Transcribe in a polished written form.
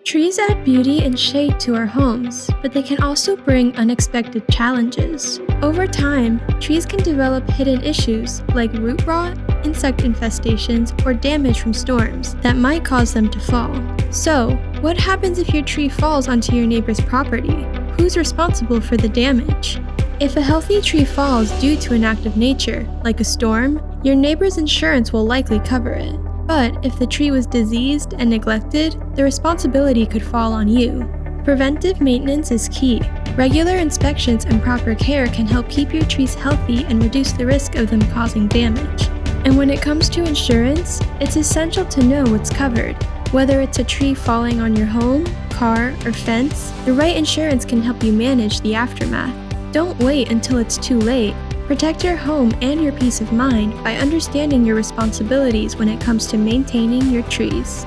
Trees add beauty and shade to our homes, but they can also bring unexpected challenges. Over time, trees can develop hidden issues like root rot, insect infestations, or damage from storms that might cause them to fall. So, what happens if your tree falls onto your neighbor's property? Who's responsible for the damage? If a healthy tree falls due to an act of nature, like a storm, your neighbor's insurance will likely cover it. But if the tree was diseased and neglected, the responsibility could fall on you. Preventive maintenance is key. Regular inspections and proper care can help keep your trees healthy and reduce the risk of them causing damage. And when it comes to insurance, it's essential to know what's covered. Whether it's a tree falling on your home, car, or fence, the right insurance can help you manage the aftermath. Don't wait until it's too late. Protect your home and your peace of mind by understanding your responsibilities when it comes to maintaining your trees.